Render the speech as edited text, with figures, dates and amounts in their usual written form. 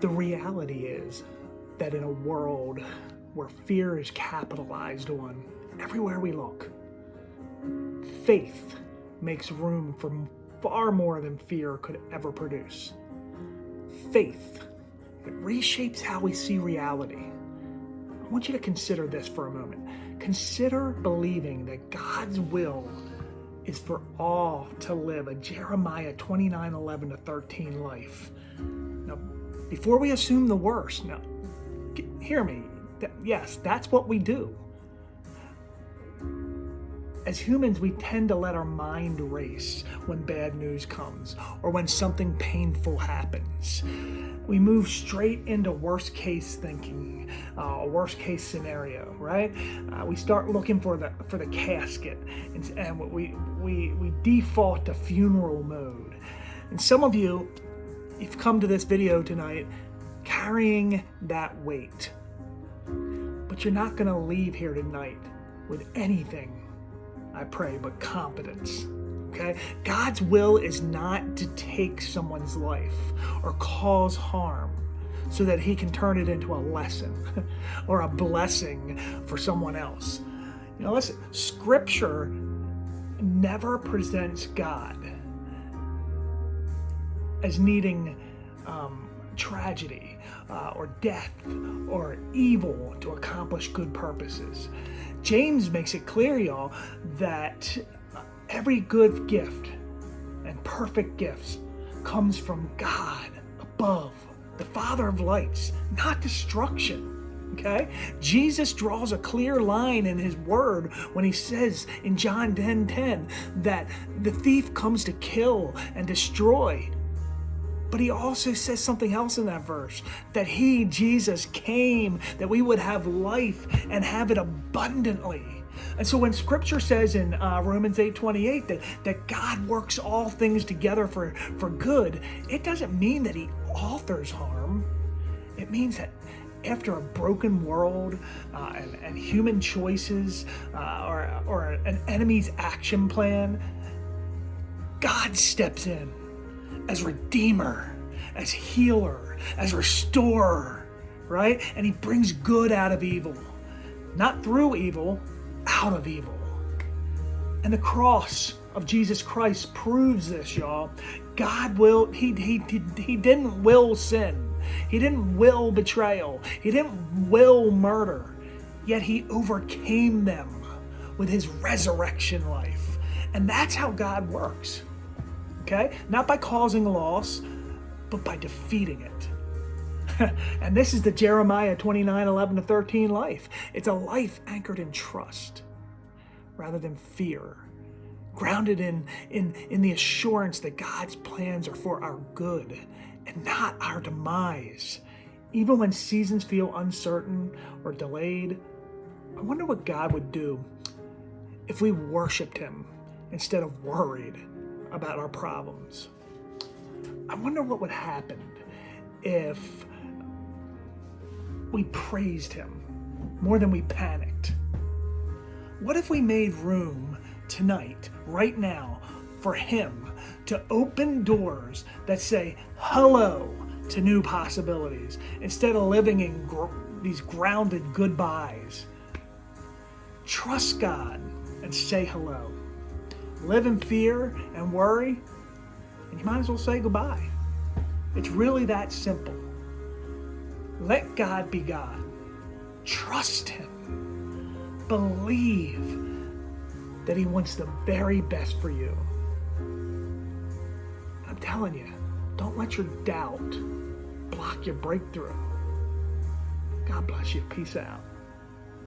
The reality is that in a world where fear is capitalized on everywhere we look, faith makes room for far more than fear could ever produce. Faith, it reshapes how we see reality. I want you to consider this for a moment. Consider believing that God's will is for all to live a Jeremiah 29:11-13 life. Now, before we assume the worst, now, hear me. Yes, that's what we do. As humans, we tend to let our mind race when bad news comes or when something painful happens. We move straight into worst case thinking, worst case scenario, right? We start looking for the casket, and we default to funeral mode. And some of you've come to this video tonight carrying that weight, but you're not going to leave here tonight with anything, I pray, but confidence. Okay? God's will is not to take someone's life or cause harm so that he can turn it into a lesson or a blessing for someone else. You know, listen, Scripture never presents God as needing tragedy or death or evil to accomplish good purposes. James makes it clear, y'all, that every good gift and perfect gifts comes from God above, the Father of lights, not destruction. Okay? Jesus draws a clear line in his word when he says in John 10:10 that the thief comes to kill and destroy. But he also says something else in that verse, that he, Jesus, came that we would have life and have it abundantly. And so when Scripture says in Romans 8:28 that God works all things together for good, it doesn't mean that he authors harm. It means that after a broken world and human choices or an enemy's action plan, God steps in as Redeemer, as Healer, as Restorer, right? And he brings good out of evil. Not through evil, out of evil. And the cross of Jesus Christ proves this, y'all. God he didn't will sin. He didn't will betrayal. He didn't will murder. Yet he overcame them with his resurrection life. And that's how God works. Okay? Not by causing loss, but by defeating it. And this is the Jeremiah 29:11-13 life. It's a life anchored in trust rather than fear, grounded in the assurance that God's plans are for our good and not our demise. Even when seasons feel uncertain or delayed, I wonder what God would do if we worshiped him instead of worried about our problems. I wonder what would happen if we praised him more than we panicked. What if we made room tonight, right now, for him to open doors that say hello to new possibilities instead of living in these grounded goodbyes? Trust God and say hello. Live in fear and worry, and you might as well say goodbye. It's really that simple. Let God be God. Trust him. Believe that he wants the very best for you. I'm telling you, don't let your doubt block your breakthrough. God bless you. Peace out.